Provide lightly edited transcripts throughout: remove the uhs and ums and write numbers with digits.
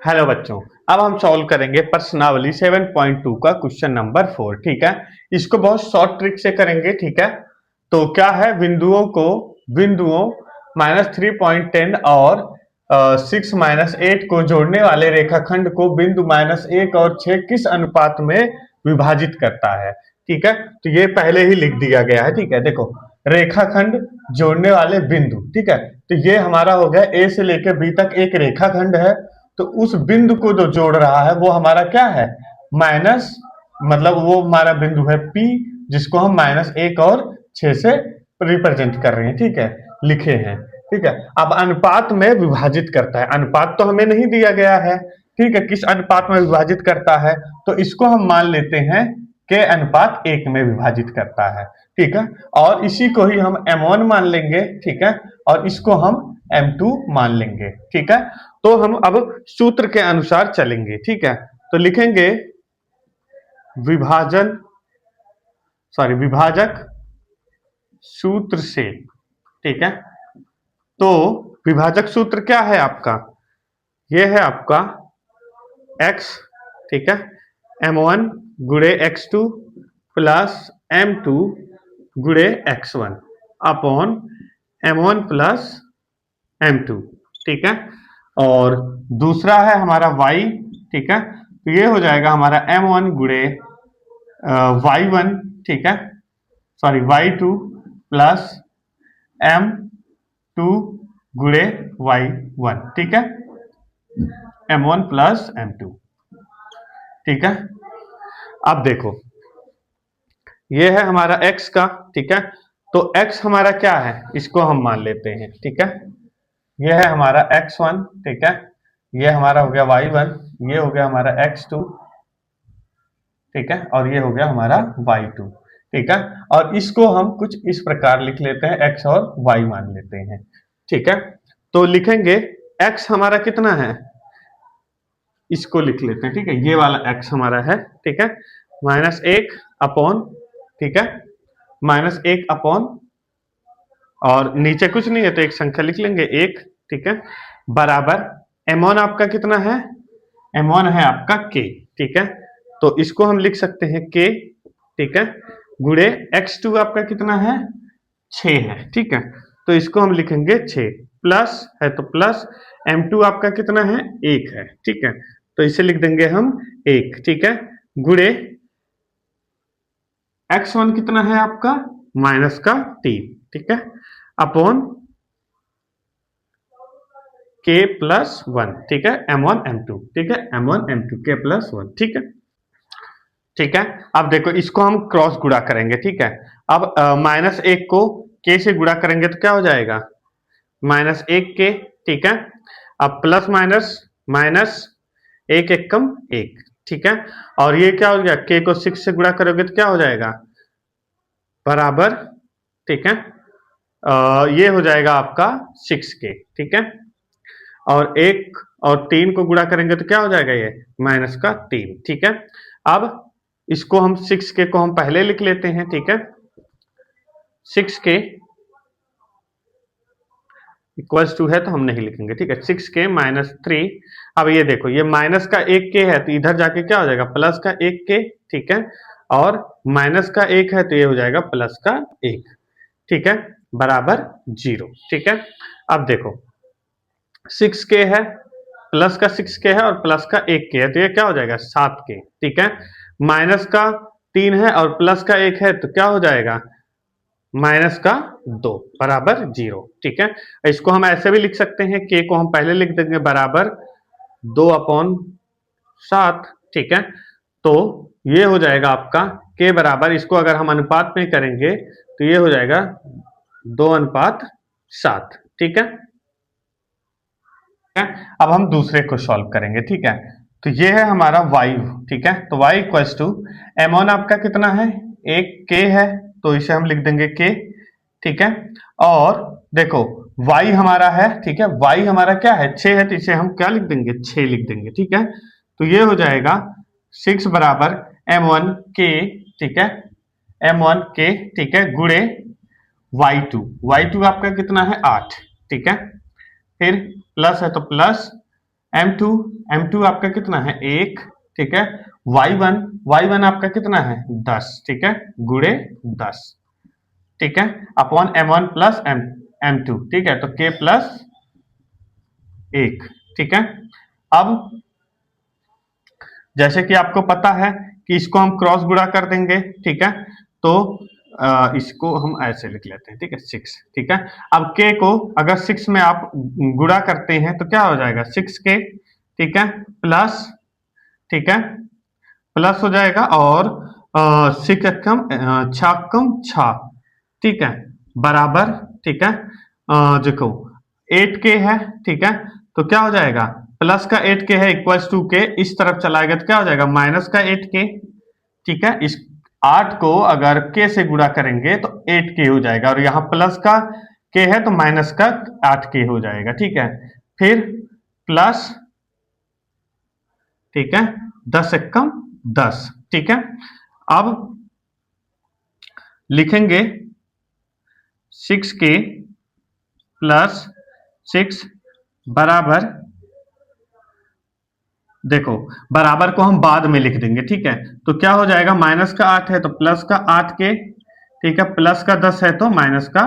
Hello बच्चों। अब हम सॉल्व करेंगे प्रश्नावली 7.2 का क्वेश्चन नंबर 4। ठीक है, इसको बहुत शॉर्ट ट्रिक से करेंगे। ठीक है, तो क्या है, बिंदुओं -3.10 और 6 - 8 को जोड़ने वाले रेखाखंड को बिंदु -1 और 6 किस अनुपात में विभाजित करता है। ठीक है, तो ये पहले ही लिख दिया गया है। ठीक है, देखो रेखाखंड जोड़ने वाले बिंदु। ठीक है, तो ये हमारा हो गया ए से लेकर बी तक एक रेखाखंड है। तो उस बिंदु को जो जोड़ रहा है वो हमारा क्या है, माइनस, मतलब वो हमारा बिंदु है P, जिसको हम -1 और 6 से रिप्रेजेंट कर रहे हैं। ठीक है, लिखे हैं। ठीक है, अब अनुपात में विभाजित करता है। अनुपात तो हमें नहीं दिया गया है। ठीक है, किस अनुपात में विभाजित करता है, तो इसको हम मान लेते हैं के अनुपात 1 में विभाजित करता है। ठीक है, और इसी को ही हम M1 मान लेंगे। ठीक है, और इसको हम M2 मान लेंगे। ठीक है, तो हम अब सूत्र के अनुसार चलेंगे। ठीक है, तो लिखेंगे विभाजक सूत्र से। ठीक है, तो विभाजक सूत्र क्या है आपका, यह है आपका x। ठीक है, M1 गुणे x2 प्लस M2 गुणे x1 upon M1 plus M2। ठीक है, और दूसरा है हमारा y। ठीक है, तो ये हो जाएगा हमारा M1 गुणे y1। ठीक है, सॉरी y2 प्लस M2 गुणे y1। ठीक है, M1 प्लस M2। ठीक है, अब देखो ये है हमारा x का। ठीक है, तो x हमारा क्या है, इसको हम मान लेते हैं। ठीक है, ये है हमारा x1। ठीक है, ये हमारा हो गया y1, ये हो गया हमारा x2। ठीक है, और ये हो गया हमारा y2। ठीक है, और इसको हम कुछ इस प्रकार लिख लेते हैं, x और y मान लेते हैं। ठीक है, तो लिखेंगे x हमारा कितना है, इसको लिख लेते हैं। ठीक है, ये वाला x हमारा है। ठीक है, -1 अपॉन, ठीक है, -1 अपॉन, और नीचे कुछ नहीं है तो एक संख्या लिख लेंगे 1। ठीक है, बराबर M1 आपका कितना है, M1 है आपका k। ठीक है, तो इसको हम लिख सकते हैं k। ठीक है, गुणे x2 आपका कितना है, 6 है। ठीक है, तो इसको हम लिखेंगे 6, प्लस है तो प्लस M2 आपका कितना है, 1 है। ठीक है, तो इसे लिख देंगे हम 1। ठीक है, गुणे x1 कितना है आपका, -3। ठीक है, अपॉन k +1। ठीक है, M1 M2। ठीक है, M1 M2 k +1। ठीक है, ठीक है, अब देखो इसको हम क्रॉस गुणा करेंगे। ठीक है, अब -1 को k से गुणा करेंगे तो क्या हो जाएगा, -1k। ठीक है, अब प्लस माइनस माइनस, 1 एकम 1। ठीक है, और ये क्या हो गया, k को 6 से गुणा करोगे तो क्या हो जाएगा, बराबर। ठीक है, ये हो जाएगा आपका 6k। ठीक है, और 1 और 3 को गुणा करेंगे तो क्या हो जाएगा, ये -3। ठीक है, अब इसको हम 6k को हम पहले लिख लेते हैं। ठीक है, 6k इक्वल्स टू है तो हम नहीं लिखेंगे। ठीक है, 6k -3। अब ये देखो ये माइनस का 1k है तो इधर जाके क्या हो जाएगा, प्लस का 1k। ठीक है, और माइनस का 1 है तो ये हो जाएगा प्लस का 1। ठीक है, बराबर 0। ठीक है, अब देखो 6k है, प्लस का 6k है और प्लस का 1k है तो ये क्या हो जाएगा, 7k। ठीक है, माइनस का 3 है और प्लस का 1 है तो क्या हो जाएगा, माइनस का 2, बराबर 0। ठीक है, इसको हम ऐसे भी लिख सकते हैं, k को हम पहले लिख देंगे बराबर 2/7। ठीक है, तो ये हो जाएगा आपका k बराबर, इसको अगर हम अनुपात में करेंगे तो ये हो जाएगा 2:7। ठीक है, अब हम दूसरे को सॉल्व करेंगे। ठीक है, तो ये है हमारा y। ठीक है, तो y इक्वल्स टू M1 आपका कितना है, एक k है तो इसे हम लिख देंगे k। ठीक है, और देखो y हमारा है, ठीक है, y हमारा क्या है, 6 है तो इसे हम क्या लिख देंगे, 6 लिख देंगे। ठीक है, तो ये हो जाएगा 6 बराबर M1 k। ठीक है, M1 k। ठीक है, गुणे y2 आपका कितना है, 8। ठीक है, फिर प्लस है तो प्लस m2 m2 आपका कितना है 1, ठीक है। y1 आपका कितना है 10, ठीक है, गुणे 10, ठीक है, अपॉन m1 प्लस m2, ठीक है, तो k प्लस 1, ठीक है। अब जैसे कि आपको पता है कि इसको हम क्रॉस गुणा कर देंगे, ठीक है, तो इसको हम ऐसे लिख लेते हैं, ठीक है, 6, ठीक है। अब k को अगर 6 में आप गुणा करते हैं तो क्या हो जाएगा 6k, ठीक है, प्लस, ठीक है, प्लस हो जाएगा, और 6 कम 6 कम 6, ठीक है, बराबर, ठीक है, देखो 8k है, ठीक है, तो क्या हो जाएगा प्लस का 8k है इक्वल्स टू के, इस तरफ चलाएगा तो क्या हो जाएगा माइनस का 8k, ठीक है। इस 8 को अगर k से गुणा करेंगे तो 8k हो जाएगा, और यहाँ प्लस का k है तो माइनस का 8k हो जाएगा, ठीक है। फिर प्लस, ठीक है, 10 एकम 10, ठीक है। अब लिखेंगे 6k प्लस 6 बराबर, देखो बराबर को हम बाद में लिख देंगे, ठीक है, तो क्या हो जाएगा माइनस का 8 है तो प्लस का 8k, ठीक है, प्लस का 10 है तो माइनस का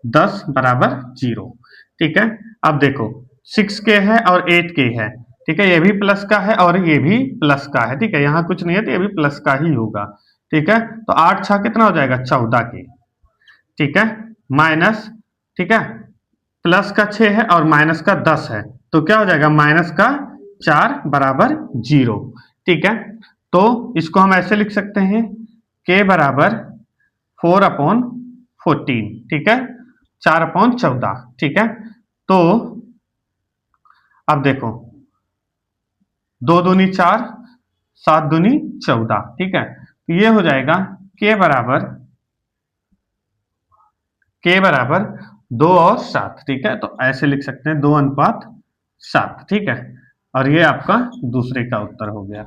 10 बराबर 0, ठीक है। अब देखो 6k है और 8k है, ठीक है, ये भी प्लस का है और ये भी प्लस का है, ठीक है, यहाँ कुछ नहीं है तो ये भी प्लस का ही होगा, ठीक है। तो 8 6 कितना हो जाएगा 14k, ठीक है, माइनस, ठीक है, प्लस का 6 है और माइनस का 10 है, तो क्या हो जाएगा माइनस का 4 बराबर 0, ठीक है। तो इसको हम ऐसे लिख सकते हैं k बराबर 4/14, ठीक है, 4/14, ठीक है। तो अब देखो 2 दूनी 4, 7 दूनी 14, ठीक है, तो ये हो जाएगा k बराबर 2 और 7, ठीक है, तो ऐसे लिख सकते हैं 2:7, ठीक है, और ये आपका दूसरे का उत्तर हो गया।